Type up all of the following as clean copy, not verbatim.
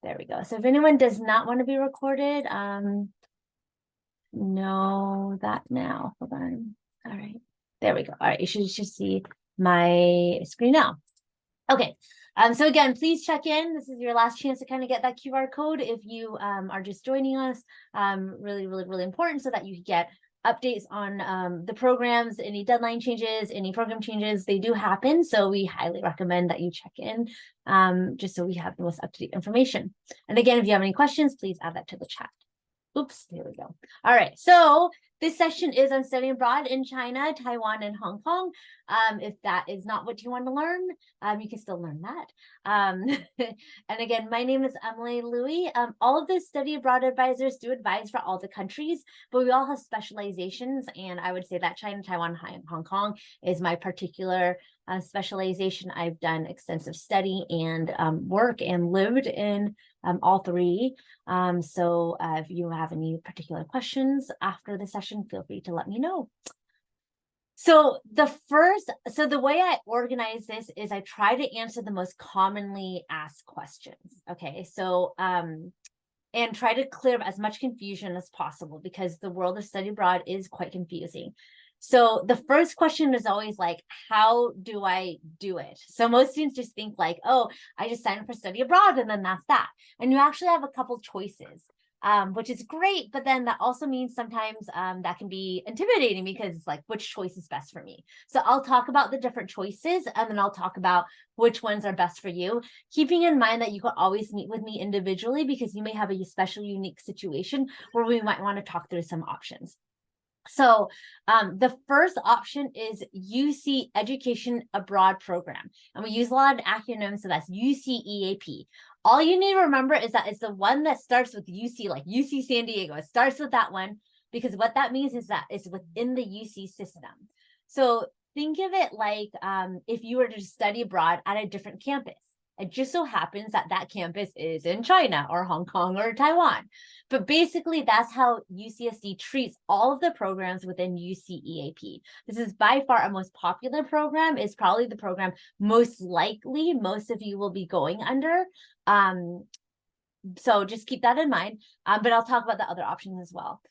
There we go. So if anyone does not want to be recorded, know that now. Hold on. All right. There we go. All right. You should see my screen now. Okay. So again, please check in. This is your last chance to kind of get that QR code if you are just joining us. Really, really, really important so that you get updates on the programs, any deadline changes, any program changes. They do happen. So we highly recommend that you check in just so we have the most up-to-date information. And again, if you have any questions, please add that to the chat. Oops, here we go. All right, so this session is on studying abroad in China, Taiwan, and Hong Kong. If that is not what you want to learn, you can still learn that. And again, my name is Emily Louie. All of the study abroad advisors do advise for all the countries, but we all have specializations. And I would say that China, Taiwan, Hong Kong is my particular specialization. I've done extensive study and work and lived in all three. So if you have any particular questions after the session, feel free to let me know. So the way I organize this is I try to answer the most commonly asked questions. Okay, so and try to clear up as much confusion as possible because the world of study abroad is quite confusing. So the first question is always like, how do I do it? So most students just think like, oh, I just sign up for study abroad and then that's that. And you actually have a couple choices, which is great. But then that also means sometimes that can be intimidating because it's like, which choice is best for me? So I'll talk about the different choices and then I'll talk about which ones are best for you, keeping in mind that you can always meet with me individually because you may have a special, unique situation where we might want to talk through some options. So the first option is UC Education Abroad Program. And we use a lot of acronyms, so that's UCEAP. All you need to remember is that it's the one that starts with UC, like UC San Diego. It starts with that one because what that means is that it's within the UC system. So think of it like if you were to study abroad at a different campus. It just so happens that that campus is in China or Hong Kong or Taiwan. But basically, that's how UCSD treats all of the programs within UCEAP. This is by far our most popular program. It's probably the program most likely most of you will be going under. So just keep that in mind. But I'll talk about the other options as well.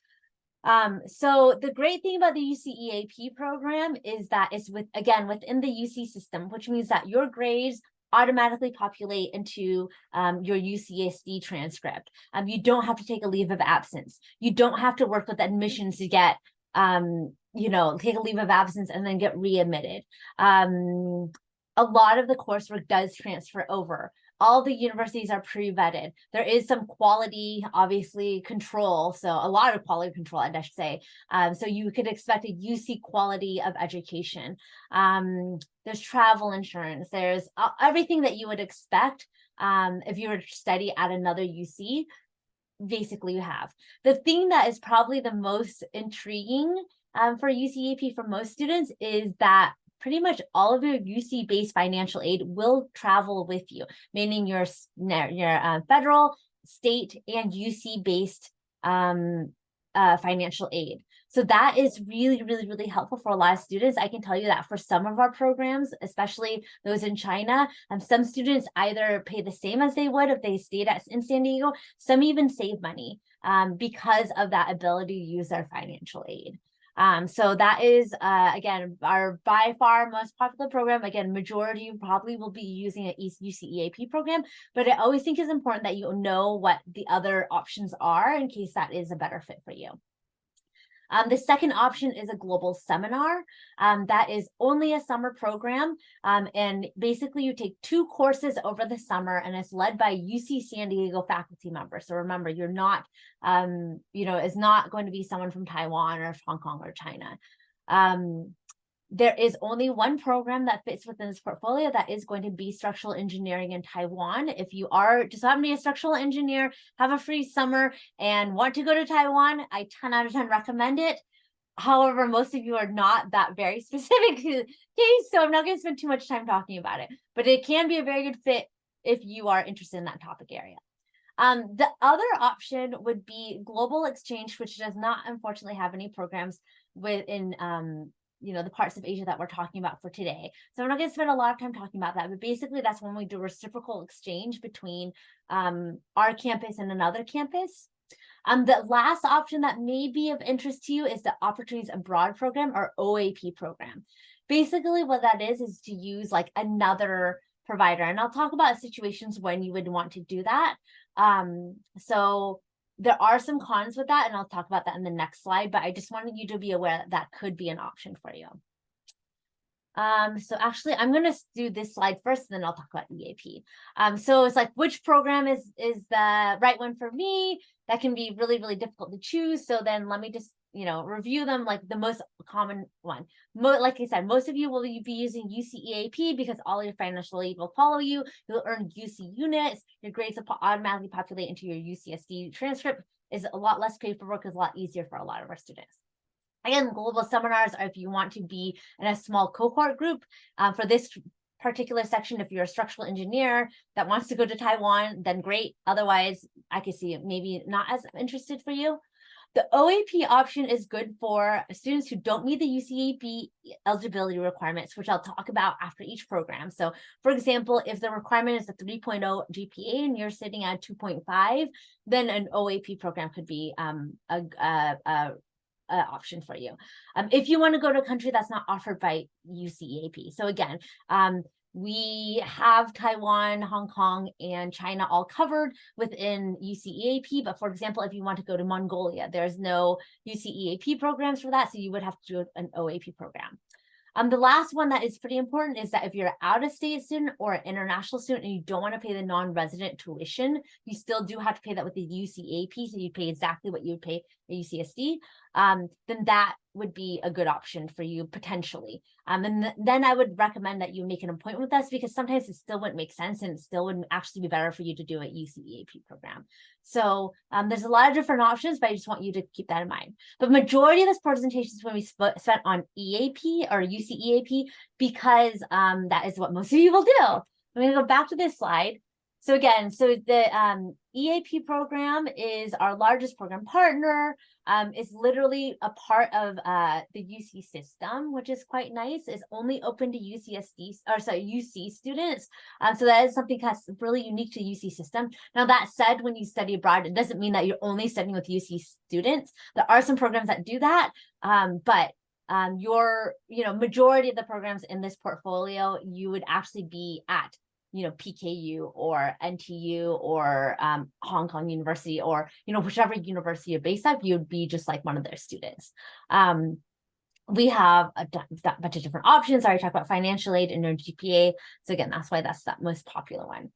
So the great thing about the UCEAP program is that it's within the UC system, which means that your grades automatically populate into your UCSD transcript. You don't have to take a leave of absence. You don't have to work with admissions to get, take a leave of absence and then get readmitted. A lot of the coursework does transfer over. All the universities are pre-vetted. There is some quality, obviously, control. So a lot of quality control, I should say. So you could expect a UC quality of education. There's travel insurance. There's everything that you would expect if you were to study at another UC. Basically, you have. The thing that is probably the most intriguing for UCEAP for most students is that pretty much all of your UC-based financial aid will travel with you, meaning your federal, state, and UC-based financial aid. So that is really, really, really helpful for a lot of students. I can tell you that for some of our programs, especially those in China, some students either pay the same as they would if they stayed in San Diego. Some even save money because of that ability to use their financial aid. So that is, again, our by far most popular program. Again, majority probably will be using an UCEAP program, but I always think it's important that you know what the other options are in case that is a better fit for you. The second option is a global seminar. That is only a summer program. And basically you take 2 courses over the summer and it's led by UC San Diego faculty members. So remember, you're not, it's not going to be someone from Taiwan or Hong Kong or China. There is only one program that fits within this portfolio that is going to be structural engineering in Taiwan. If you are just happen to be a structural engineer, have a free summer and want to go to Taiwan, I 10 out of 10 recommend it. However, most of you are not that very specific case, so I'm not going to spend too much time talking about it, but it can be a very good fit if you are interested in that topic area. The other option would be global exchange, which does not unfortunately have any programs within the parts of Asia that we're talking about for today. So we're not going to spend a lot of time talking about that, but basically that's when we do reciprocal exchange between our campus and another campus. The last option that may be of interest to you is the Opportunities Abroad program, or OAP program. Basically what that is to use like another provider. And I'll talk about situations when you would want to do that. So there are some cons with that, and I'll talk about that in the next slide, but I just wanted you to be aware that that could be an option for you. So actually I'm going to do this slide first, and then I'll talk about EAP. So it's like, which program is the right one for me? That can be really, really difficult to choose. So then let me just, review them, like the most common one. Like I said, most of you will be using UCEAP because all your financial aid will follow you. You'll earn UC units. Your grades will automatically populate into your UCSD transcript. Is a lot less paperwork, is a lot easier for a lot of our students. Again, global seminars are if you want to be in a small cohort group. For this particular section, if you're a structural engineer that wants to go to Taiwan, then great. Otherwise, I could see it maybe not as interested for you. The OAP option is good for students who don't meet the UCEAP eligibility requirements, which I'll talk about after each program. So for example, if the requirement is a 3.0 GPA and you're sitting at 2.5, then an OAP program could be a option for you. If you want to go to a country that's not offered by UCEAP. So again, we have Taiwan, Hong Kong, and China all covered within UCEAP. But for example, if you want to go to Mongolia, there's no UCEAP programs for that. So you would have to do an OAP program. The last one that is pretty important is that if you're an out-of-state student or an international student and you don't want to pay the non-resident tuition, you still do have to pay that with the UCEAP. So you pay exactly what you would pay at UCSD. Then that would be a good option for you potentially. And then I would recommend that you make an appointment with us, because sometimes it still wouldn't make sense and it still wouldn't actually be better for you to do a UCEAP program. So there's a lot of different options, but I just want you to keep that in mind. But majority of this presentation is when we spent on EAP or UCEAP, because that is what most of you will do. I'm going to go back to this slide. So again, the EAP program is our largest program partner. It's literally a part of the UC system, which is quite nice. It's only open to UC students. So that is something that's really unique to UC system. Now that said, when you study abroad, it doesn't mean that you're only studying with UC students. There are some programs that do that, but your majority of the programs in this portfolio, you would actually be at PKU or NTU or Hong Kong University, or whichever university you're based at, you'd be just like one of their students. We have a bunch of different options. I already talked about financial aid and no GPA. So again, that's why that's the most popular one.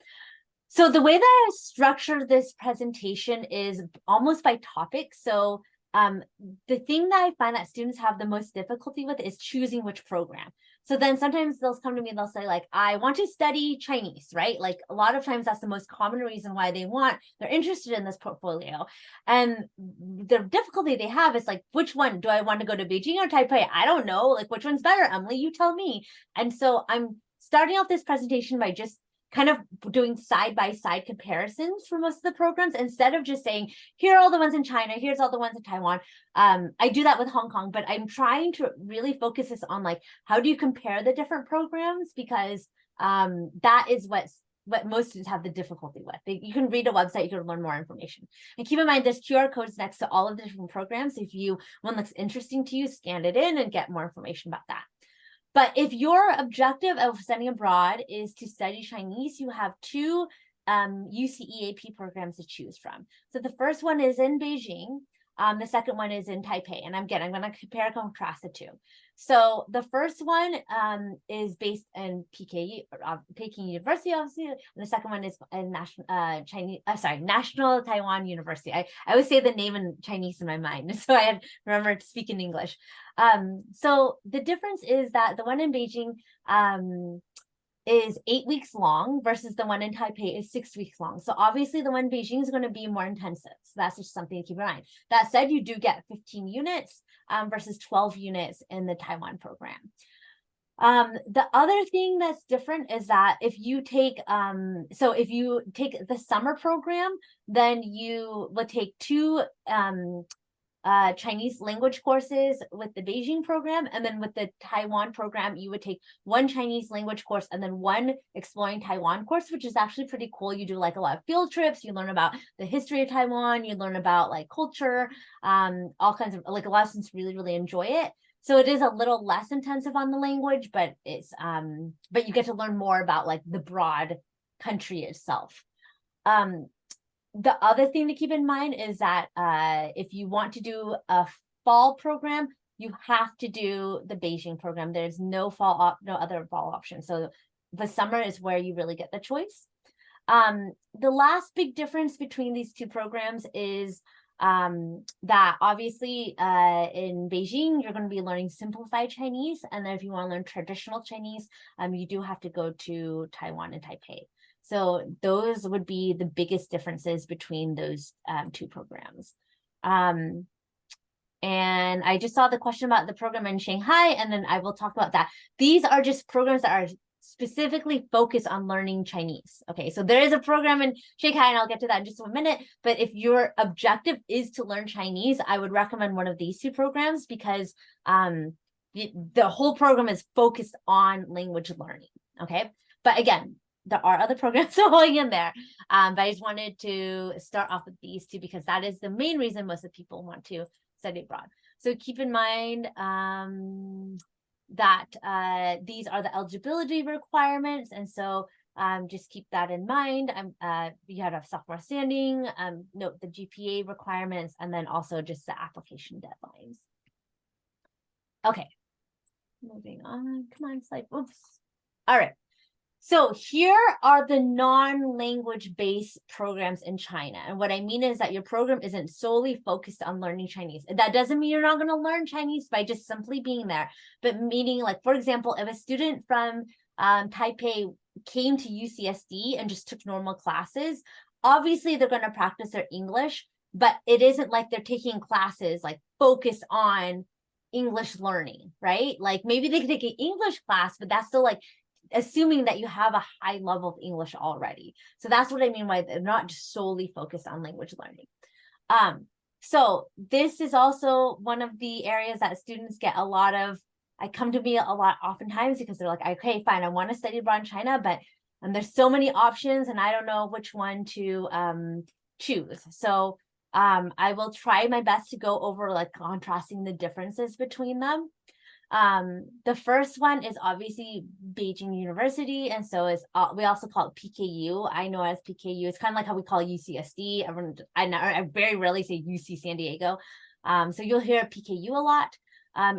So the way that I structured this presentation is almost by topic. So the thing that I find that students have the most difficulty with is choosing which program. So then sometimes they'll come to me and they'll say, like, I want to study Chinese, right? Like a lot of times that's the most common reason why they're interested in this portfolio. And the difficulty they have is like, which one? Do I want to go to Beijing or Taipei? I don't know. Like, which one's better, Emily? You tell me. And so I'm starting off this presentation by just kind of doing side-by-side comparisons for most of the programs, instead of just saying, here are all the ones in China, here's all the ones in Taiwan. I do that with Hong Kong, but I'm trying to really focus this on like, how do you compare the different programs? Because that is what most students have the difficulty with. You can read a website, you can learn more information. And keep in mind, there's QR codes next to all of the different programs. If one looks interesting to you, scan it in and get more information about that. But if your objective of studying abroad is to study Chinese, you have two UCEAP programs to choose from. So the first one is in Beijing. The second one is in Taipei. And I'm going to compare and contrast the two. So the first one is based in Peking University, obviously, and the second one is in National Taiwan University. I always say the name in Chinese in my mind, so I had remember to speak in English. So the difference is that the one in Beijing is 8 weeks long versus the one in Taipei is 6 weeks long. So obviously the one in Beijing is going to be more intensive. So that's just something to keep in mind. That said, you do get 15 units versus 12 units in the Taiwan program. The other thing that's different is that if you take the summer program, then you would take two Chinese language courses with the Beijing program, and then with the Taiwan program, you would take one Chinese language course and then one exploring Taiwan course, which is actually pretty cool. You do like a lot of field trips, you learn about the history of Taiwan, you learn about like culture, all kinds of, like a lot of students really, really enjoy it. So it is a little less intensive on the language, but it's but you get to learn more about like the broad country itself. The other thing to keep in mind is that if you want to do a fall program, you have to do the Beijing program. There's no other fall option. So the summer is where you really get the choice. The last big difference between these two programs is that obviously in Beijing, you're going to be learning simplified Chinese. And then if you want to learn traditional Chinese, you do have to go to Taiwan and Taipei. So those would be the biggest differences between those two programs. And I just saw the question about the program in Shanghai, and then I will talk about that. These are just programs that are specifically focused on learning Chinese. Okay, so there is a program in Shanghai, and I'll get to that in just a minute. But if your objective is to learn Chinese, I would recommend one of these two programs because the whole program is focused on language learning. Okay, but again, there are other programs going in there. But I just wanted to start off with these two because that is the main reason most of the people want to study abroad. So keep in mind that these are the eligibility requirements. And so just keep that in mind. You have to have sophomore standing, note the GPA requirements, and then also just the application deadlines. Okay, moving on. Come on, slide. Oops. All right. So here are the non-language based programs in China. And what I mean is that your program isn't solely focused on learning Chinese. That doesn't mean you're not going to learn Chinese by just simply being there, but meaning like, for example, if a student from Taipei came to UCSD and just took normal classes, obviously they're going to practice their English, but it isn't like they're taking classes like focused on English learning, right? Like maybe they could take an English class, but that's still like assuming that you have a high level of English already. So that's what I mean by they're not just solely focused on language learning. So this is also one of the areas that students get a lot of, come to me a lot oftentimes because they're like, okay, fine, I want to study abroad in China, but there's so many options and I don't know which one to choose. So I will try my best to go over like contrasting the differences between them. The first one is obviously Beijing University, and so is we also call it PKU. I know as PKU. It's kind of like how we call UCSD. I very rarely say UC San Diego. So you'll hear PKU a lot.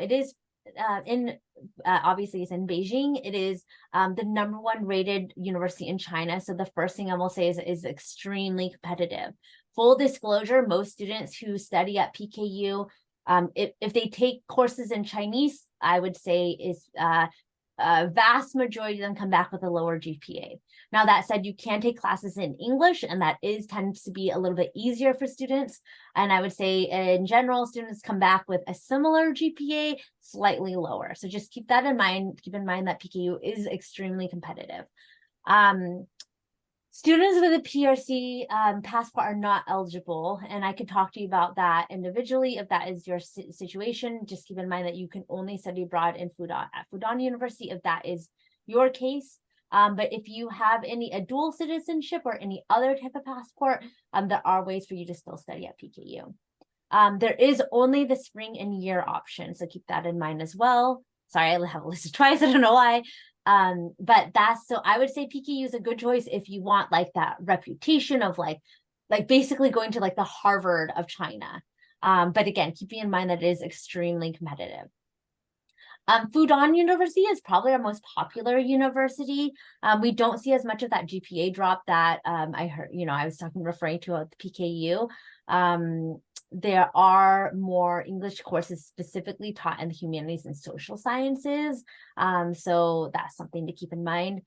It is obviously it's in Beijing. It is the #1 rated university in China. So the first thing I will say is extremely competitive. Full disclosure, most students who study at PKU, if they take courses in Chinese, I would say is a vast majority of them come back with a lower GPA. Now, that said, you can take classes in English, and that tends to be a little bit easier for students. And I would say in general, students come back with a similar GPA, slightly lower. So just keep that in mind. Keep in mind that PKU is extremely competitive. Students with a PRC passport are not eligible, and I could talk to you about that individually if that is your situation. Just keep in mind that you can only study abroad in at Fudan University if that is your case. But if you have a dual citizenship or any other type of passport, there are ways for you to still study at PKU. There is only the spring and year option, so keep that in mind as well. Sorry, I have it listed twice. I don't know why. But so I would say PKU is a good choice if you want like that reputation of like basically going to like the Harvard of China. But again, keeping in mind that it is extremely competitive. Fudan University is probably our most popular university. We don't see as much of that GPA drop that I heard, I was referring to at the PKU. There are more English courses specifically taught in the humanities and social sciences. So that's something to keep in mind.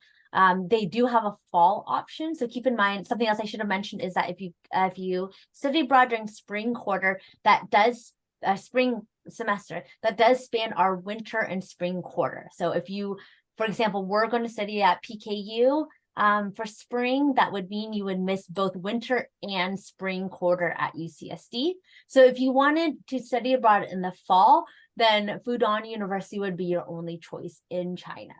They do have a fall option. So keep in mind, something else I should have mentioned is that if you study abroad during spring quarter, that does spring semester, that does span our winter and spring quarter. So if you, for example, we're going to study at PKU, For spring, that would mean you would miss both winter and spring quarter at UCSD. So if you wanted to study abroad in the fall, then Fudan University would be your only choice in China.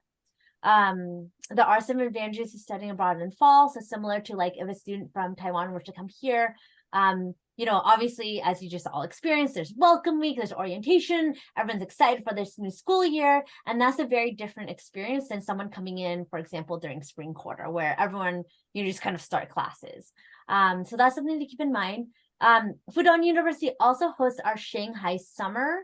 There are some advantages to studying abroad in fall. So similar to like if a student from Taiwan were to come here, you know, obviously, as you just all experienced, there's welcome week, there's orientation, everyone's excited for this new school year. And that's a very different experience than someone coming in, for example, during spring quarter, where everyone, you just kind of start classes. So that's something to keep in mind. Fudan University also hosts our Shanghai summer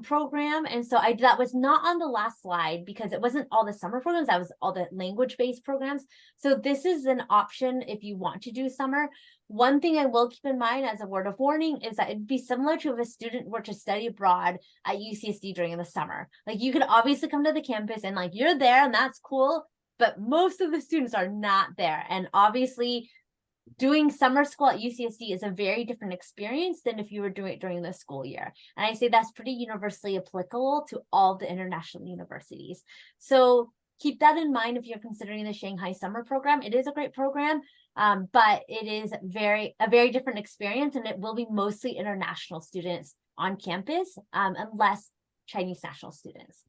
program. And so that was not on the last slide because it wasn't all the summer programs, that was all the language-based programs. So this is an option if you want to do summer. One thing I will keep in mind as a word of warning is that it'd be similar to if a student were to study abroad at UCSD during the summer. Like you could obviously come to the campus and like you're there and that's cool, but most of the students are not there. And obviously doing summer school at UCSD is a very different experience than if you were doing it during the school year. And I say that's pretty universally applicable to all the international universities. So keep that in mind if you're considering the Shanghai summer program. It is a great program, but it is a very different experience, and it will be mostly international students on campus, unless Chinese national students.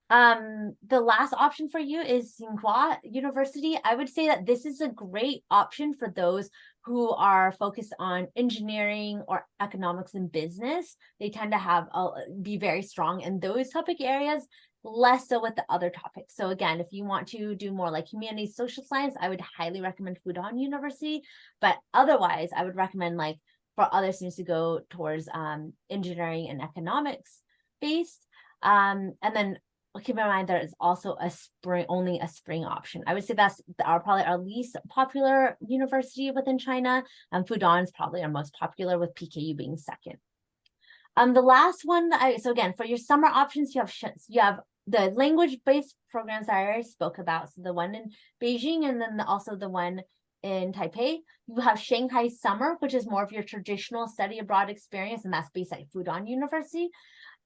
The last option for you is Tsinghua University. I would say that this is a great option for those who are focused on engineering or economics and business. They tend to be very strong in those topic areas, less so with the other topics. So again, if you want to do more like humanities, social science, I would highly recommend Fudan University. But otherwise, I would recommend like for other students to go towards engineering and economics based. And then keep in mind there is also only a spring option. I would say that's probably our least popular university within China. Fudan is probably our most popular, with PKU being second. The last one so again, for your summer options, you have the language-based programs I already spoke about. So the one in Beijing and then also the one in Taipei. You have Shanghai summer, which is more of your traditional study abroad experience, and that's based at Fudan University.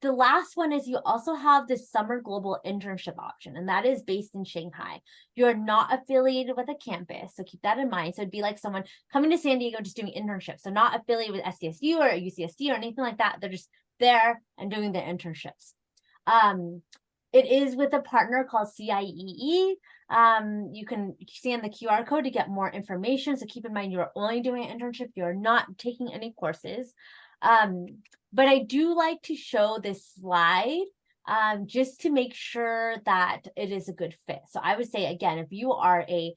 The last one is you also have this summer global internship option, and that is based in Shanghai. You're not affiliated with a campus, so keep that in mind. So it'd be like someone coming to San Diego just doing internships. So not affiliated with SDSU or UCSD or anything like that. They're just there and doing their internships. It is with a partner called CIEE. You can scan the QR code to get more information. So keep in mind, you're only doing an internship. You're not taking any courses. But I do like to show this slide just to make sure that it is a good fit. So I would say, again, if you are a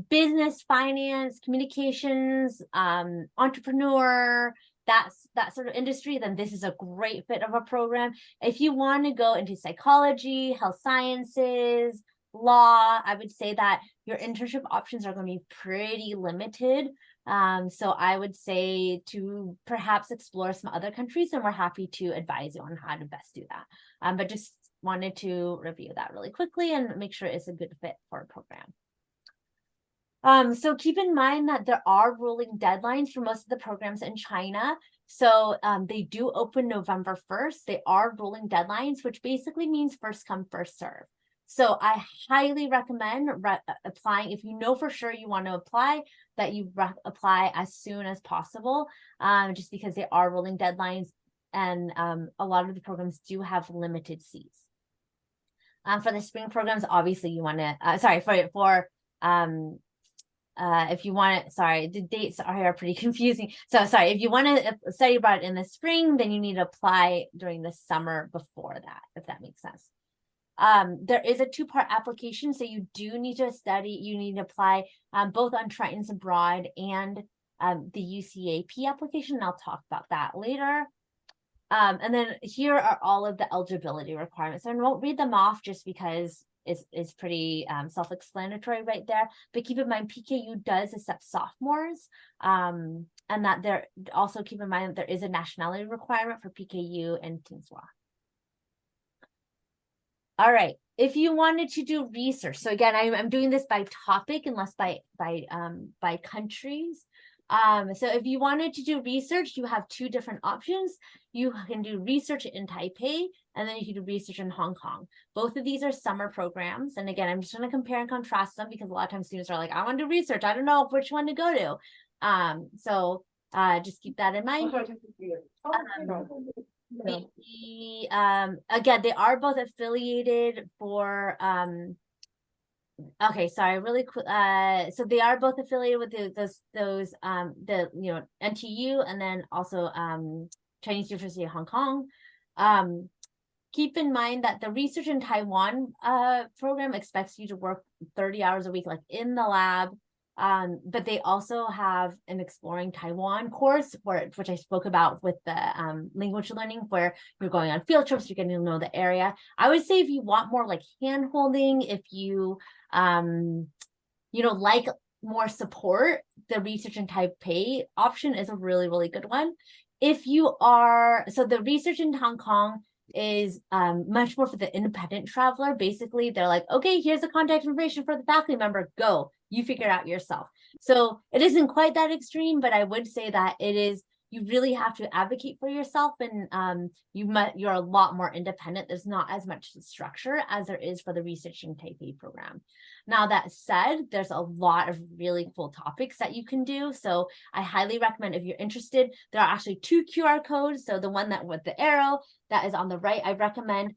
business, finance, communications, entrepreneur, that sort of industry, then this is a great fit of a program. If you want to go into psychology, health sciences, law, I would say that your internship options are going to be pretty limited. So I would say to perhaps explore some other countries, and we're happy to advise you on how to best do that. But just wanted to review that really quickly and make sure it's a good fit for a program. So keep in mind that there are ruling deadlines for most of the programs in China. So they do open November 1st. They are ruling deadlines, which basically means first come, first serve. So I highly recommend applying. If you know for sure you want to apply, that you apply as soon as possible, just because they are ruling deadlines, and a lot of the programs do have limited seats. For the spring programs, obviously you want to, if you want it, the dates are pretty confusing. So if you want to study abroad in the spring, then you need to apply during the summer before that, if that makes sense. There is a two-part application, so you do need to apply both on Triton's Abroad and the UCEAP application, and I'll talk about that later. And then here are all of the eligibility requirements. So I won't read them off just because it's pretty self-explanatory right there. But keep in mind, PKU does accept sophomores, and that also keep in mind that there is a nationality requirement for PKU and Tsinghua. All right, if you wanted to do research, so again, I'm doing this by topic and less by countries. So if you wanted to do research, you have two different options. You can do research in Taipei, and then you can do research in Hong Kong. Both of these are summer programs. And again, I'm just going to compare and contrast them because a lot of times students are like, I want to do research. I don't know which one to go to. So just keep that in mind. Again, they are both affiliated for okay, sorry, really quick. So they are both affiliated with those the NTU and then also Chinese University of Hong Kong. Keep in mind that the research in Taiwan program expects you to work 30 hours a week, like in the lab. But they also have an Exploring Taiwan course which I spoke about with the language learning, where you're going on field trips, you're getting to know the area. I would say if you want more like hand holding, if you like more support, the research in Taipei option is a really, really good one. If you are, so the research in Hong Kong is much more for the independent traveler. Basically, they're like, okay, here's the contact information for the faculty member, go, you figure it out yourself. So it isn't quite that extreme, but I would say that it is, you really have to advocate for yourself, and you're a lot more independent. There's not as much structure as there is for the Research in Taipei program. Now, that said, there's a lot of really cool topics that you can do. So I highly recommend, if you're interested, there are actually 2 QR codes. So the one that with the arrow that is on the right, I recommend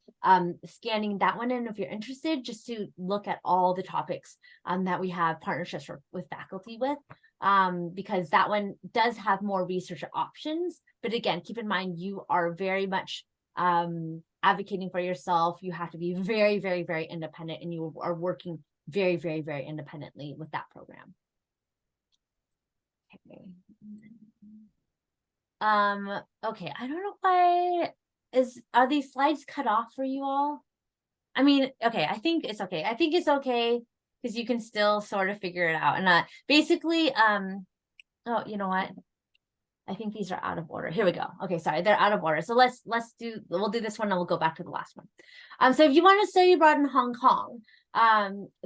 scanning that one in if you're interested, just to look at all the topics that we have partnerships with faculty with. Because that one does have more research options. But again, keep in mind, you are very much advocating for yourself. You have to be very, very, very independent, and you are working very, very, very independently with that program. Okay. Okay, I don't know why are these slides cut off for you all? I mean, okay, I think it's okay. I think it's okay because you can still sort of figure it out. And basically, oh, you know what? I think these are out of order. Here we go. Okay, sorry, they're out of order. So we'll do this one and we'll go back to the last one. So if you want to study abroad in Hong Kong,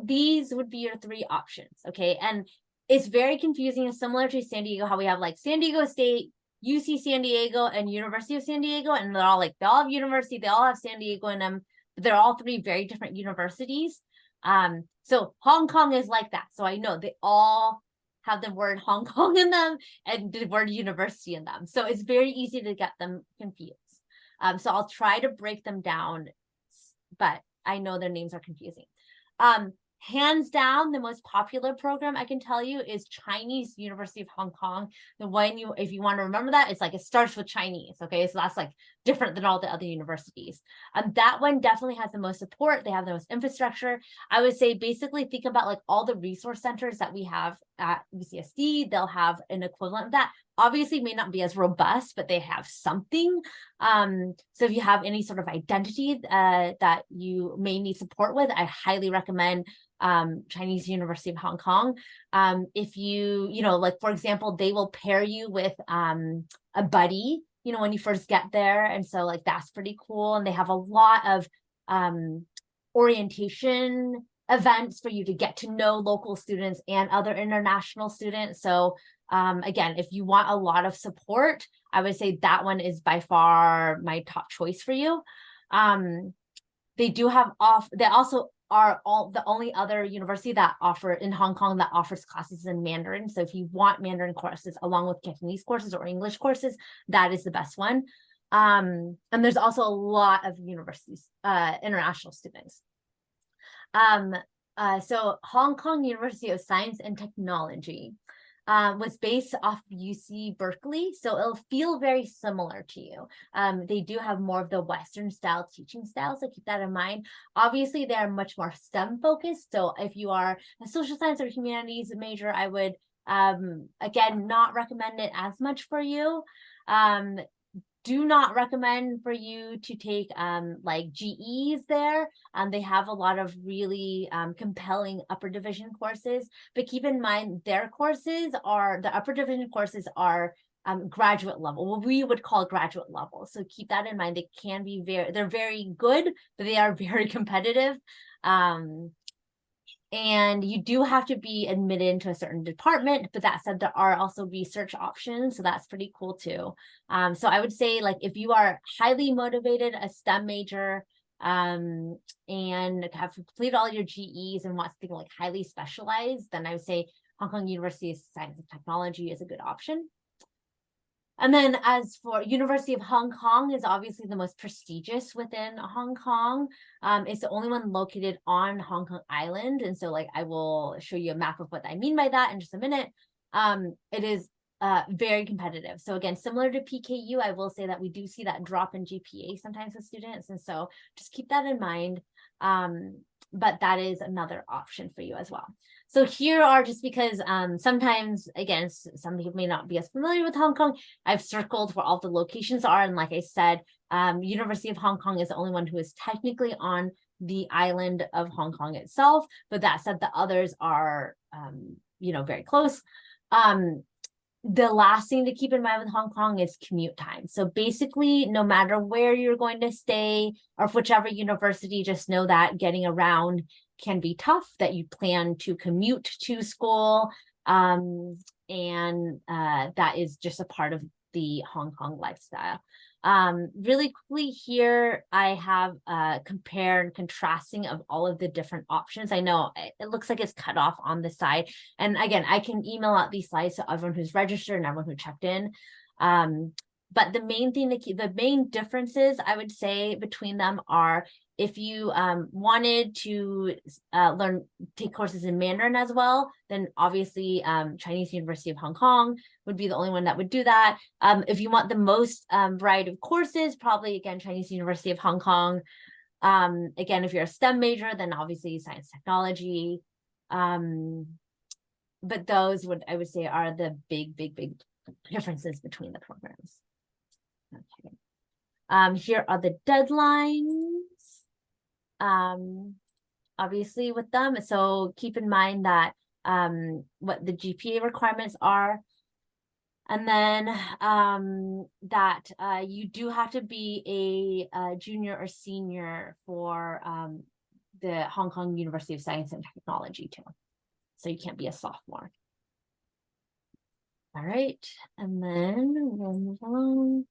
these would be your 3 options. Okay, and it's very confusing and similar to San Diego, how we have like San Diego State, UC San Diego, and University of San Diego, and they all have university, they all have San Diego in them, but they're all 3 very different universities. So Hong Kong is like that. So I know they all have the word Hong Kong in them and the word university in them. So it's very easy to get them confused. So I'll try to break them down, but I know their names are confusing. Hands down, the most popular program I can tell you is Chinese University of Hong Kong. The one if you want to remember that, it's like it starts with Chinese. Okay, so that's like different than all the other universities. That one definitely has the most support. They have the most infrastructure. I would say basically think about like all the resource centers that we have at UCSD. They'll have an equivalent of that. Obviously, may not be as robust, but they have something. So if you have any sort of identity that you may need support with, I highly recommend Chinese University of Hong Kong. If like, for example, they will pair you with a buddy, when you first get there. And so like, that's pretty cool. And they have a lot of orientation events for you to get to know local students and other international students. So again, if you want a lot of support, I would say that one is by far my top choice for you. They do have they also are the only other university that in Hong Kong that offers classes in Mandarin. So if you want Mandarin courses along with Cantonese courses or English courses, that is the best one. And there's also a lot of universities, international students. So Hong Kong University of Science and Technology was based off UC Berkeley, so it'll feel very similar to you. They do have more of the Western style teaching style, so keep that in mind. Obviously, they're much more STEM focused, so if you are a social science or humanities major, I would, again, not recommend it as much for you. Do not recommend for you to take like GEs there. They have a lot of really compelling upper division courses, but keep in mind the upper division courses are graduate level, what we would call graduate level. So keep that in mind. They can be they're very good, but they are very competitive. And you do have to be admitted into a certain department, but that said, there are also research options, so that's pretty cool too. So I would say, like, if you are highly motivated, a STEM major, and have completed all your GEs and want something like highly specialized, then I would say Hong Kong University of Science and Technology is a good option. And then as for University of Hong Kong is obviously the most prestigious within Hong Kong. It's the only one located on Hong Kong Island. And so like I will show you a map of what I mean by that in just a minute. It is very competitive. So again, similar to PKU, I will say that we do see that drop in GPA sometimes with students. And so just keep that in mind. But that is another option for you as well. So here are, just because sometimes, again, some people may not be as familiar with Hong Kong, I've circled where all the locations are. And like I said, University of Hong Kong is the only one who is technically on the island of Hong Kong itself. But that said, the others are, very close. The last thing to keep in mind with Hong Kong is commute time. So basically, no matter where you're going to stay or whichever university, just know that getting around can be tough, that you plan to commute to school. And that is just a part of the Hong Kong lifestyle. Really quickly here, I have compare and contrasting of all of the different options. I know it looks like it's cut off on the side. And again, I can email out these slides to everyone who's registered and everyone who checked in. But the main thing the main differences I would say between them are, if you wanted to take courses in Mandarin as well, then obviously Chinese University of Hong Kong would be the only one that would do that. If you want the most variety of courses, probably again Chinese University of Hong Kong. Again, if you're a STEM major, then obviously science technology. But those I would say are the big differences between the programs. Okay. Here are the deadlines. Obviously with them, so keep in mind that what the GPA requirements are, and then that you do have to be a junior or senior for the Hong Kong University of Science and Technology too, so you can't be a sophomore. All right, and then we'll move along.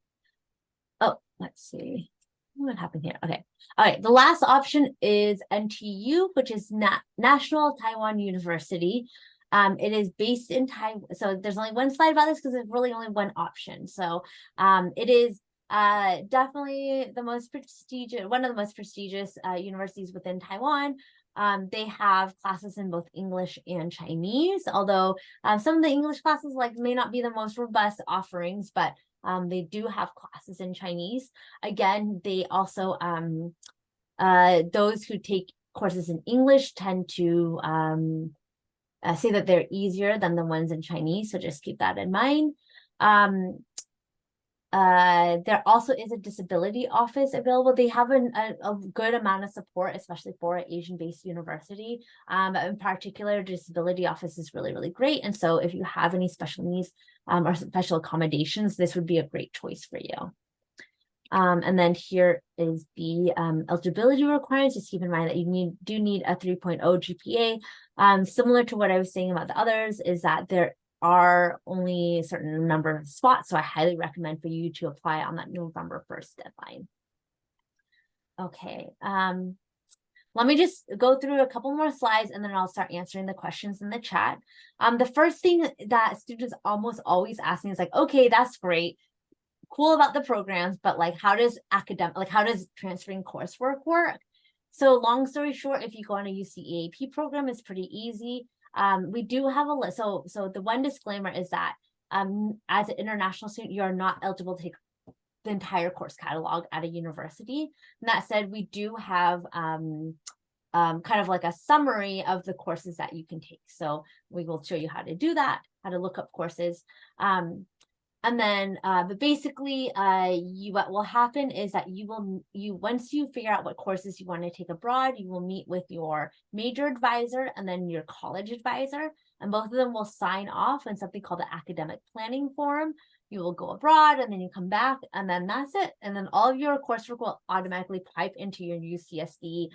Oh, let's see. What happened here? Okay. All right. The last option is NTU, which is National Taiwan University. It is based in Taiwan. So there's only one slide about this because there's really only one option. So it is definitely the most prestigious, one of the most prestigious universities within Taiwan. They have classes in both English and Chinese, although some of the English classes may not be the most robust offerings, but they do have classes in Chinese. Again, they also, those who take courses in English tend to say that they're easier than the ones in Chinese, so just keep that in mind. There also is a disability office available. They have a good amount of support, especially for an Asian-based university. In particular, disability office is really, really great. And so if you have any special needs or special accommodations, this would be a great choice for you. And then here is the eligibility requirements. Just keep in mind that you do need a 3.0 GPA. Similar to what I was saying about the others, is that there are only a certain number of spots, so I highly recommend for you to apply on that November 1st deadline. Okay, let me just go through a couple more slides and then I'll start answering the questions in the chat. The first thing that students almost always ask me is okay, that's great, cool about the programs, but how does transferring coursework work? So long story short, if you go on a UCEAP program, it's pretty easy. We do have a list. So the one disclaimer is that as an international student, you are not eligible to take the entire course catalog at a university. And that said, we do have kind of a summary of the courses that you can take. So we will show you how to do that, how to look up courses. And then, but basically, what will happen is that once you figure out what courses you want to take abroad, you will meet with your major advisor and then your college advisor, and both of them will sign off on something called the academic planning form. You will go abroad and then you come back, and then that's it. And then all of your coursework will automatically pipe into your UCSD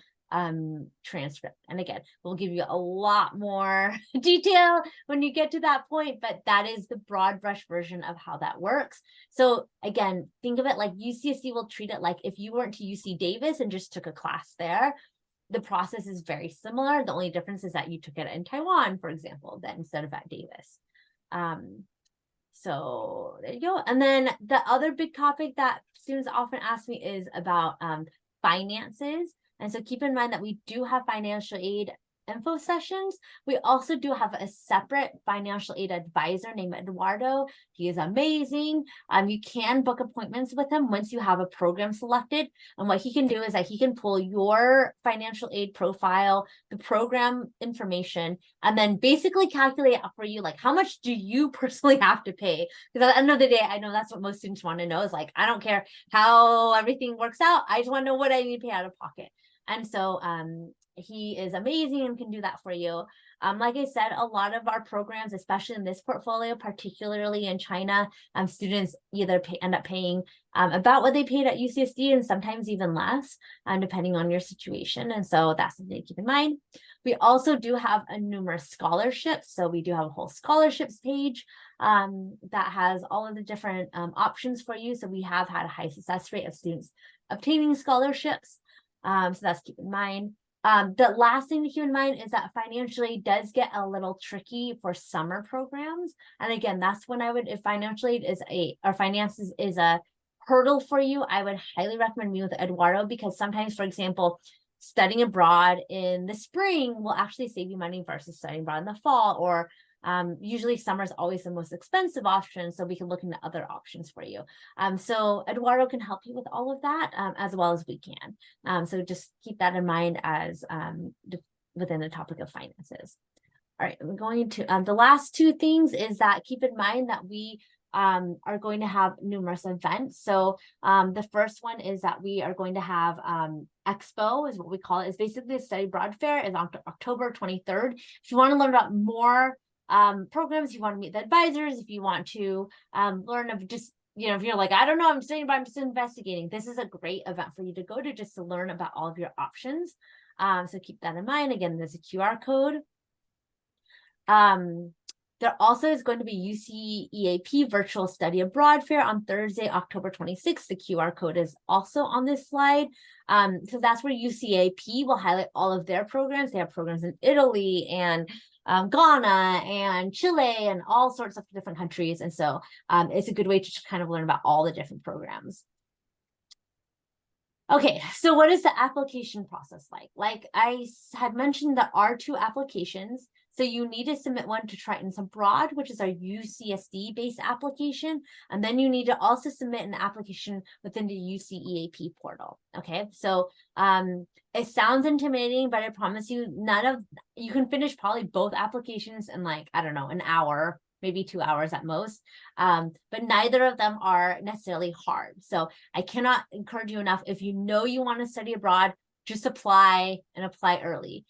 transcript. And again, we'll give you a lot more detail when you get to that point, but that is the broad brush version of how that works. So again, think of it like UCSD will treat it like if you went to UC Davis and just took a class there, the process is very similar. The only difference is that you took it in Taiwan, for example, then instead of at Davis. So there you go. And then the other big topic that students often ask me is about finances. And so keep in mind that we do have financial aid info sessions. We also do have a separate financial aid advisor named Eduardo. He is amazing. You can book appointments with him once you have a program selected. And what he can do is that he can pull your financial aid profile, the program information, and then basically calculate out for you, like how much do you personally have to pay? Because at the end of the day, I know that's what most students want to know is like, I don't care how everything works out. I just want to know what I need to pay out of pocket. And so he is amazing and can do that for you. Like I said, a lot of our programs, especially in this portfolio, particularly in China, students either end up paying about what they paid at UCSD and sometimes even less, depending on your situation. And so that's something to keep in mind. We also do have numerous scholarships. So we do have a whole scholarships page that has all of the different options for you. So we have had a high success rate of students obtaining scholarships. So that's keep in mind. The last thing to keep in mind is that financial aid does get a little tricky for summer programs. And again, that's when I would, if financial aid is or finances is a hurdle for you, I would highly recommend meeting with Eduardo, because sometimes, for example, studying abroad in the spring will actually save you money versus studying abroad in the fall, or usually summer is always the most expensive option, so we can look into other options for you. So Eduardo can help you with all of that as well as we can. So just keep that in mind as within the topic of finances. All right, I'm going to the last two things is that keep in mind that we are going to have numerous events. So the first one is that we are going to have Expo is what we call it. It's basically a study abroad fair. Is on October 23rd. If you want to learn about more programs, you want to meet the advisors, if you want to learn of just, if you're like, I don't know, I'm studying, but I'm just investigating, this is a great event for you to go to just to learn about all of your options. So keep that in mind. Again, there's a QR code. There also is going to be UCEAP Virtual Study Abroad Fair on Thursday, October 26th. The QR code is also on this slide. So that's where UCEAP will highlight all of their programs. They have programs in Italy and Ghana and Chile and all sorts of different countries. And so it's a good way to kind of learn about all the different programs. Okay, so what is the application process like? Like I had mentioned, there are two applications. So you need to submit one to Triton's Abroad, which is our UCSD-based application. And then you need to also submit an application within the UCEAP portal. Okay, so it sounds intimidating, but I promise you, you can finish probably both applications in like, I don't know, an hour, maybe 2 hours at most. But neither of them are necessarily hard. So I cannot encourage you enough. If you know you want to study abroad, just apply and apply early.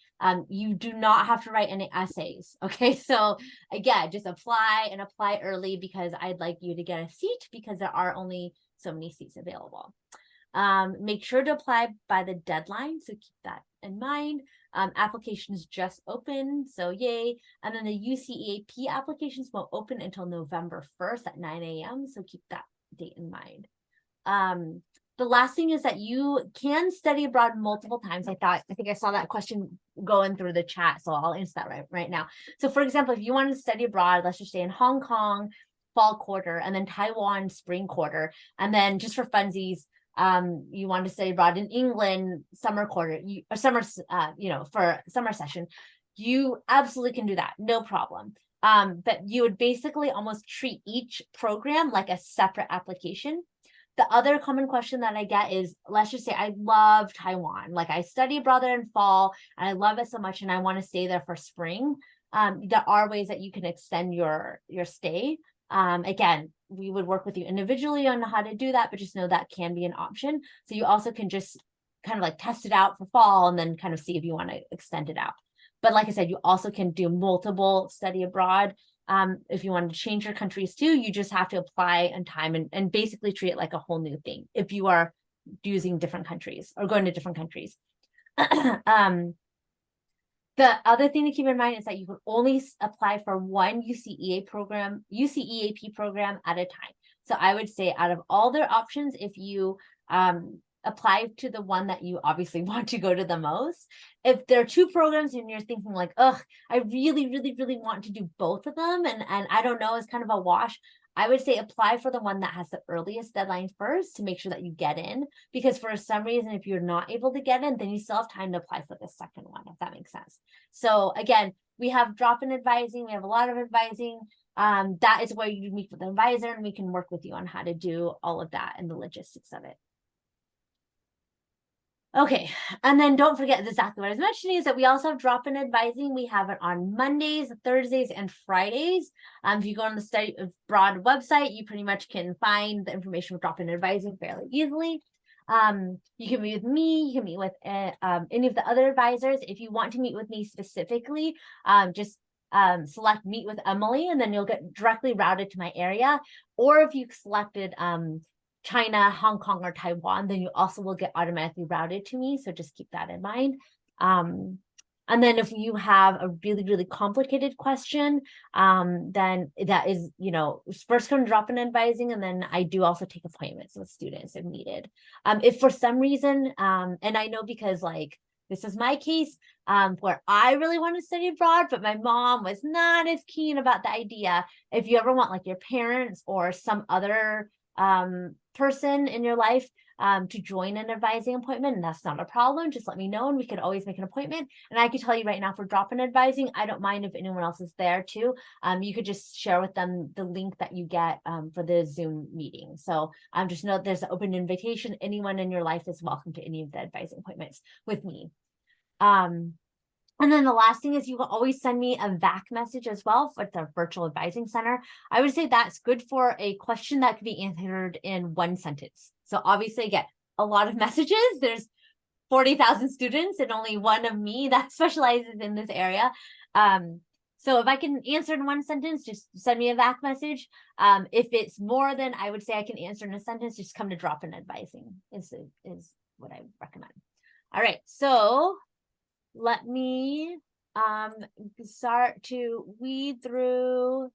You do not have to write any essays. Okay, so again, just apply and apply early, because I'd like you to get a seat, because there are only so many seats available. Make sure to apply by the deadline, so keep that in mind. Applications just open, so yay. And then the UCEAP applications won't open until November 1st at 9 a.m. So keep that date in mind. The last thing is that you can study abroad multiple times. I think I saw that question going through the chat, so I'll answer that right now. So for example, if you want to study abroad, let's just say in Hong Kong, fall quarter, and then Taiwan, spring quarter, and then just for funsies, you want to study abroad in England, summer quarter, for summer session, you absolutely can do that, no problem. But you would basically almost treat each program like a separate application. The other common question that I get is, let's just say I love Taiwan, like I study abroad there in fall and I love it so much and I want to stay there for spring. There are ways that you can extend your stay. Again, we would work with you individually on how to do that, but just know that can be an option. So you also can just kind of like test it out for fall and then kind of see if you want to extend it out. But like I said, you also can do multiple study abroad. If you want to change your countries too, you just have to apply on time and basically treat it like a whole new thing if you are using different countries or going to different countries. The other thing to keep in mind is that you can only apply for one UCEAP program at a time. So I would say out of all their options, if you apply to the one that you obviously want to go to the most, if there are two programs and you're thinking like, ugh, I really, really, really want to do both of them, and I don't know, it's kind of a wash, I would say apply for the one that has the earliest deadline first to make sure that you get in, because for some reason, if you're not able to get in, then you still have time to apply for the second one, if that makes sense. So again, we have drop-in advising, we have a lot of advising. That is where you meet with an advisor and we can work with you on how to do all of that and the logistics of it. Okay, and then don't forget exactly what I was mentioning is that we also have drop-in advising. We have it on Mondays, Thursdays, and Fridays. If you go on the Study Abroad website, you pretty much can find the information for drop-in advising fairly easily. You can meet with me, you can meet with any of the other advisors. If you want to meet with me specifically, just select meet with Emily, and then you'll get directly routed to my area. Or if you selected China, Hong Kong, or Taiwan, then you also will get automatically routed to me. So just keep that in mind. And then if you have a really, really complicated question, then that is, first going to drop in advising, and then I do also take appointments with students if needed. If for some reason, and I know because like, this is my case where I really want to study abroad, but my mom was not as keen about the idea. If you ever want like your parents or some other person in your life to join an advising appointment, and that's not a problem, just let me know and we could always make an appointment. And I could tell you right now, for drop-in advising, I don't mind if anyone else is there too. You could just share with them the link that you get for the Zoom meeting. So just know there's an open invitation. Anyone in your life is welcome to any of the advising appointments with me. And then the last thing is you can always send me a VAC message as well for the Virtual Advising Center. I would say that's good for a question that could be answered in one sentence. So obviously, again, a lot of messages. There's 40,000 students and only one of me that specializes in this area. So if I can answer in one sentence, just send me a VAC message. If it's more than I would say I can answer in a sentence, just come to drop-in advising is what I would recommend. All right, so let me start to weed through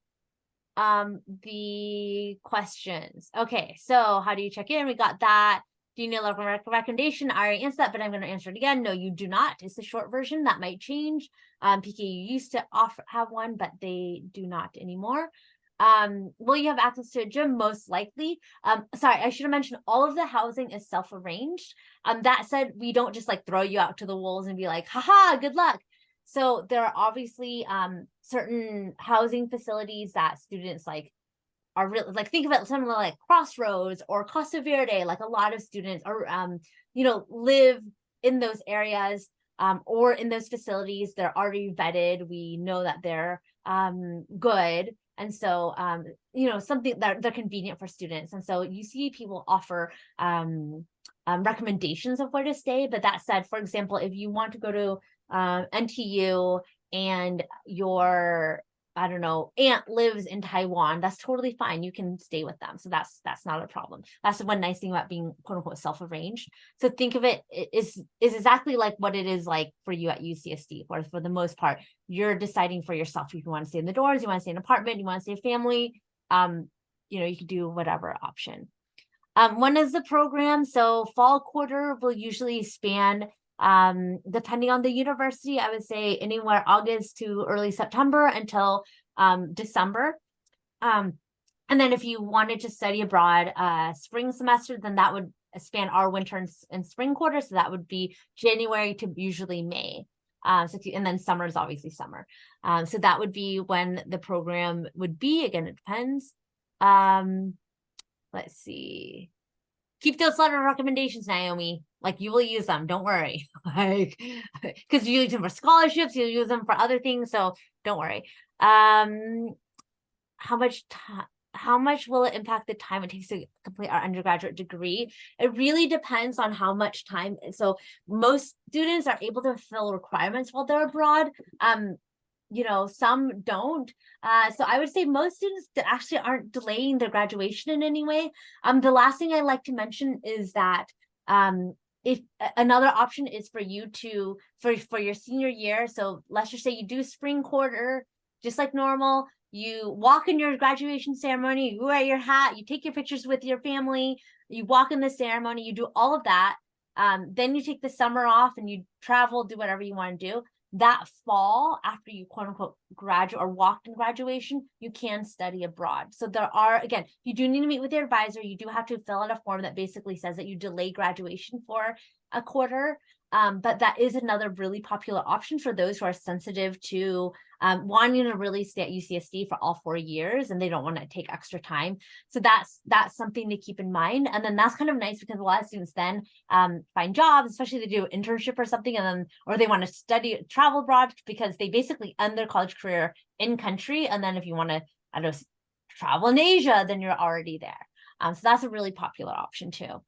the questions. Okay, so how do you check in? We got that. Do you need a recommendation? I already answered that, but I'm going to answer it again. No, you do not. It's the short version. That might change. PKU used to have one, but they do not anymore. Will you have access to a gym? Most likely. Sorry, I should have mentioned all of the housing is self-arranged. That said, we don't just like throw you out to the wolves and be like, haha, good luck. So there are obviously certain housing facilities that students like are really like, think of it something like Crossroads or Costa Verde. Like a lot of students are live in those areas or in those facilities. They're already vetted. We know that they're good. And so, something that they're convenient for students. And so UCEAP will offer recommendations of where to stay. But that said, for example, if you want to go to NTU and your, I don't know, aunt lives in Taiwan, that's totally fine. You can stay with them. So that's not a problem. That's the one nice thing about being quote unquote self-arranged. So think of it is exactly like what it is like for you at UCSD, where for the most part, you're deciding for yourself if you want to stay in the dorms, you want to stay in an apartment, you want to stay a family, you can do whatever option. When is the program? So fall quarter will usually span depending on the university, I would say anywhere August to early September until December. And then if you wanted to study abroad spring semester, then that would span our winter and spring quarter. So that would be January to usually May. And then summer is obviously summer. So that would be when the program would be. Again, it depends. Let's see. Keep those letter of recommendations, Naomi. Like you will use them. Don't worry. Like, because you use them for scholarships, you'll use them for other things. So don't worry. How much will it impact the time it takes to complete our undergraduate degree? It really depends on how much time. So most students are able to fulfill requirements while they're abroad. Some don't. So I would say most students that actually aren't delaying their graduation in any way. The last thing I like to mention is that if another option is for you to, for your senior year, so let's just say you do spring quarter, just like normal, you walk in your graduation ceremony, you wear your hat, you take your pictures with your family, you walk in the ceremony, you do all of that. Then you take the summer off and you travel, do whatever you want to do. That fall, after you quote unquote graduate or walked in graduation, you can study abroad. So there are, again, you do need to meet with your advisor. You do have to fill out a form that basically says that you delay graduation for a quarter. But that is another really popular option for those who are sensitive to wanting to really stay at UCSD for all 4 years and they don't want to take extra time. So that's something to keep in mind. And then that's kind of nice because a lot of students then find jobs, especially they do an internship or something, and then, or they want to study, travel abroad, because they basically end their college career in country. And then if you want to, I don't know, travel in Asia, then you're already there. So that's a really popular option too.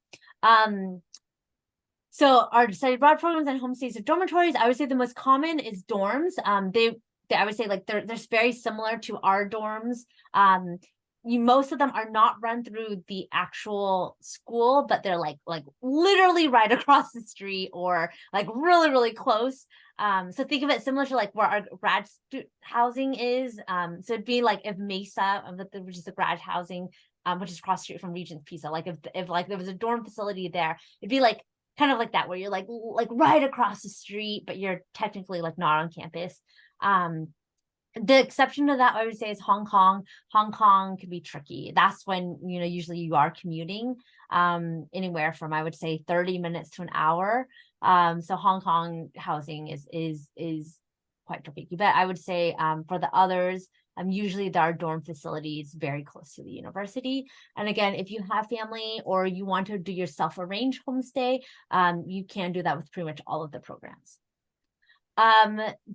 So our study abroad programs and homestays or dormitories, I would say the most common is dorms. I would say like they're very similar to our dorms. Most of them are not run through the actual school, but they're like literally right across the street or like really, really close. So think of it similar to like where our grad housing is. So it'd be like if Mesa, which is the grad housing, which is across the street from Regent's Pisa. Like if like there was a dorm facility there, it'd be like kind of like that, where you're like right across the street, but you're technically like not on campus. The exception to that, I would say, is Hong Kong. Hong Kong can be tricky. That's when, usually you are commuting anywhere from, I would say, 30 minutes to an hour. So Hong Kong housing is quite tricky. But I would say for the others, usually there are dorm facilities very close to the university. And again, if you have family or you want to do your self-arranged homestay, you can do that with pretty much all of the programs.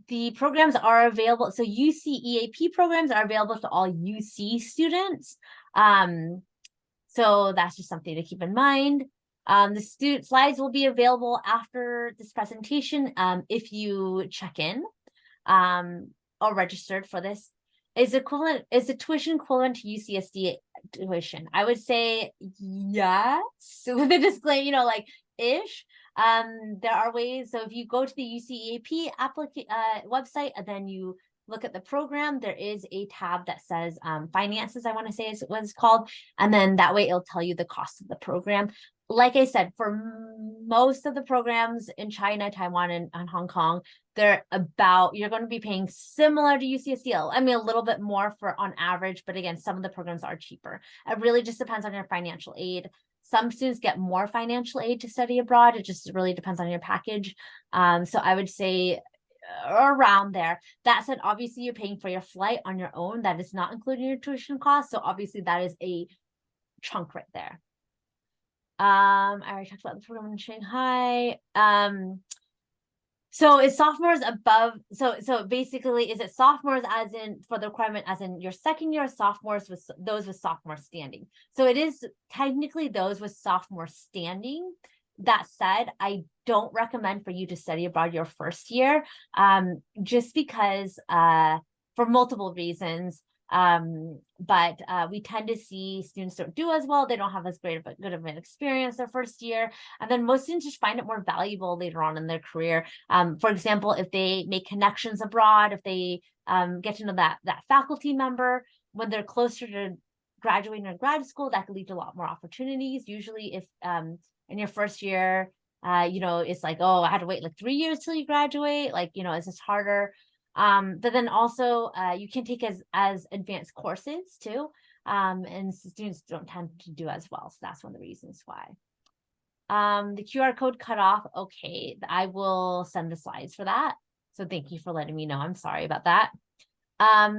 The programs are available. So UCEAP programs are available to all UC students. So that's just something to keep in mind. The student slides will be available after this presentation if you check in or registered for this. Is the tuition equivalent to UCSD tuition? I would say yes, with a disclaimer, like ish. There are ways. So if you go to the UCEAP website and then you look at the program, there is a tab that says finances, I want to say is what it's called. And then that way it'll tell you the cost of the program. Like I said, for most of the programs in China, Taiwan, and Hong Kong, you're going to be paying similar to UCSD. I mean, a little bit more on average, but again, some of the programs are cheaper. It really just depends on your financial aid. Some students get more financial aid to study abroad. It just really depends on your package. So I would say around there. That said, obviously you're paying for your flight on your own. That is not including your tuition costs. So obviously that is a chunk right there. I already talked about the program in Shanghai. So is sophomores above, so basically, is it sophomores as in for the requirement as in your second year, sophomores with those with sophomore standing? So it is technically those with sophomore standing. That said, I don't recommend for you to study abroad your first year, just because for multiple reasons. But we tend to see students don't do as well. They don't have as good of an experience their first year. And then most students just find it more valuable later on in their career. For example, if they make connections abroad, if they get to know that faculty member, when they're closer to graduating or grad school, that could lead to a lot more opportunities. Usually if in your first year, it's like, oh, I had to wait like 3 years till you graduate. Like, it's just harder. But then also you can take as advanced courses too, and students don't tend to do as well. So that's one of the reasons why. The QR code cut off. Okay, I will send the slides for that. So thank you for letting me know. I'm sorry about that. How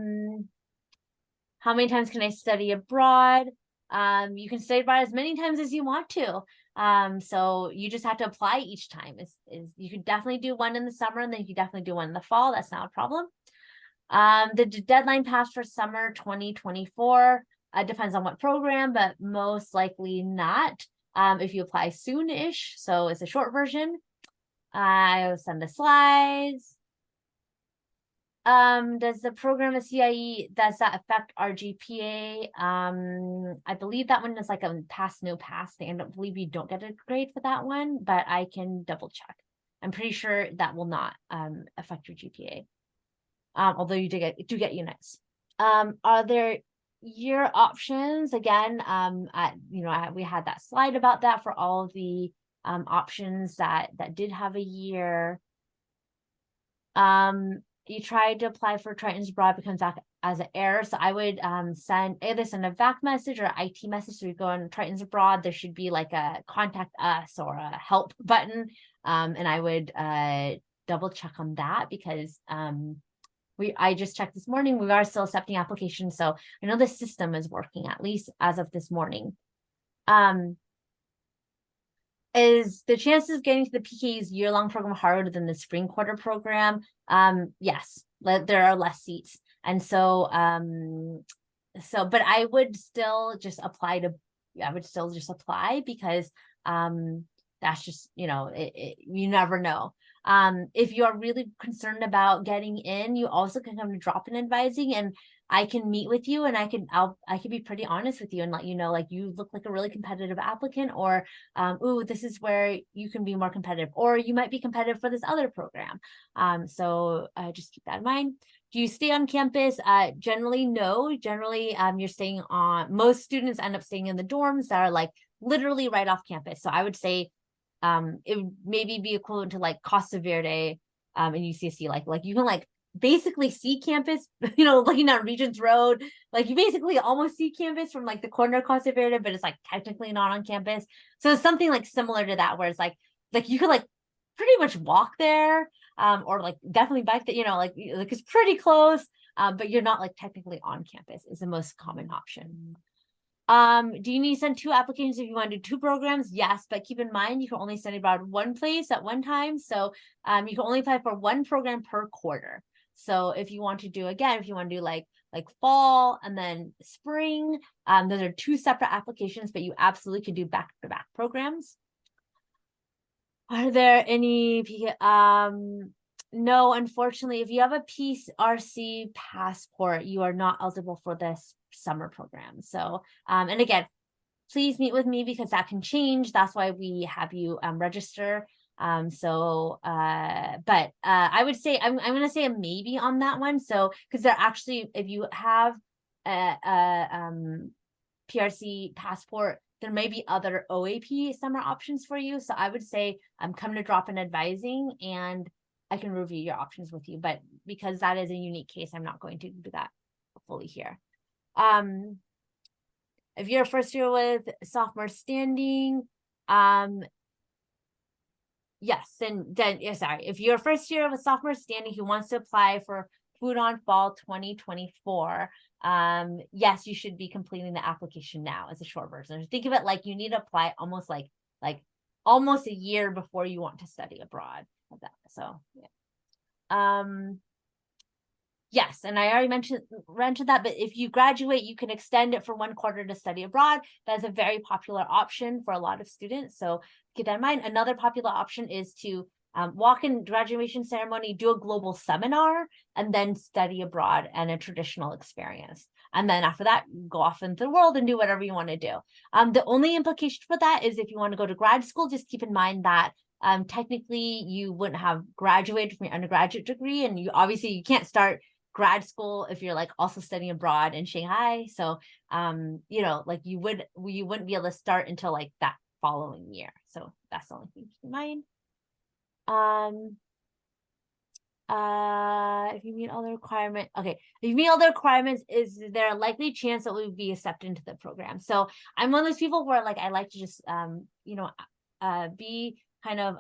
many times can I study abroad? You can study abroad as many times as you want to. So you just have to apply each time. You could definitely do one in the summer, and then you could definitely do one in the fall. That's not a problem. The deadline passed for summer 2024. Depends on what program, but most likely not. If you apply soon-ish, so it's a short version. I'll send the slides. Does the program of CIE, does that affect our GPA? I believe that one is like a pass, no pass thing. I don't believe you don't get a grade for that one, but I can double check. I'm pretty sure that will not affect your GPA. Although you do get units. Are there year options? Again, we had that slide about that for all of the options that did have a year. You tried to apply for Triton's Abroad, becomes back as an error. So I would either send a VAC message or IT message. So you go on Triton's Abroad, there should be like a contact us or a help button. And I would double check on that, because I just checked this morning, we are still accepting applications. So I know the system is working, at least as of this morning. Is the chances of getting to the PKU's year-long program harder than the spring quarter program? Yes, there are less seats. And so, but I would still just apply because that's just, you never know. If you're really concerned about getting in, you also can come to drop-in advising, and I can meet with you, and I can be pretty honest with you and let you know, like, you look like a really competitive applicant, or ooh, this is where you can be more competitive, or you might be competitive for this other program. So just keep that in mind. Do you stay on campus? Generally, no. Generally, you're staying on, most students end up staying in the dorms that are like literally right off campus. So I would say it would maybe be equivalent to like Costa Verde in UCSD, like you can like basically see campus, looking down Regents Road, like you basically almost see campus from like the corner of Costa Verde, but it's like technically not on campus. So it's something like similar to that, where it's like you could like pretty much walk there, or like definitely bike that, like it's pretty close, but you're not like technically on campus is the most common option. Do you need to send 2 applications if you want to do 2 programs? Yes, but keep in mind you can only study abroad one place at one time. So you can only apply for 1 program per quarter. So if you want to do like fall and then spring, those are 2 separate applications, but you absolutely can do back-to-back programs. Are there any no, unfortunately, if you have a PRC passport, you are not eligible for this summer program. So, and again, please meet with me because that can change. That's why we have you register. But I would say, I'm going to say a maybe on that one. So, because they're actually, if you have a PRC passport, there may be other OAP summer options for you. So I would say come to drop-in advising and I can review your options with you, but because that is a unique case, I'm not going to do that fully here. If you're a first year with sophomore standing, yes, if you're a first year with sophomore standing who wants to apply for Food on Fall 2024, yes, you should be completing the application now as a short version. Think of it like you need to apply almost like almost a year before you want to study abroad. So yeah. Yes, and I already mentioned that, but if you graduate, you can extend it for 1 quarter to study abroad. That's a very popular option for a lot of students. So keep that in mind. Another popular option is to walk in graduation ceremony, do a global seminar, and then study abroad and a traditional experience. And then after that, go off into the world and do whatever you want to do. The only implication for that is if you want to go to grad school, just keep in mind that technically you wouldn't have graduated from your undergraduate degree, and you can't start grad school if you're like also studying abroad in Shanghai. So like you wouldn't be able to start until like that following year. So that's the only thing to keep in mind. If you meet all the requirements, if you meet all the requirements, is there a likely chance that we would be accepted into the program? So I'm one of those people where like I like to just be kind of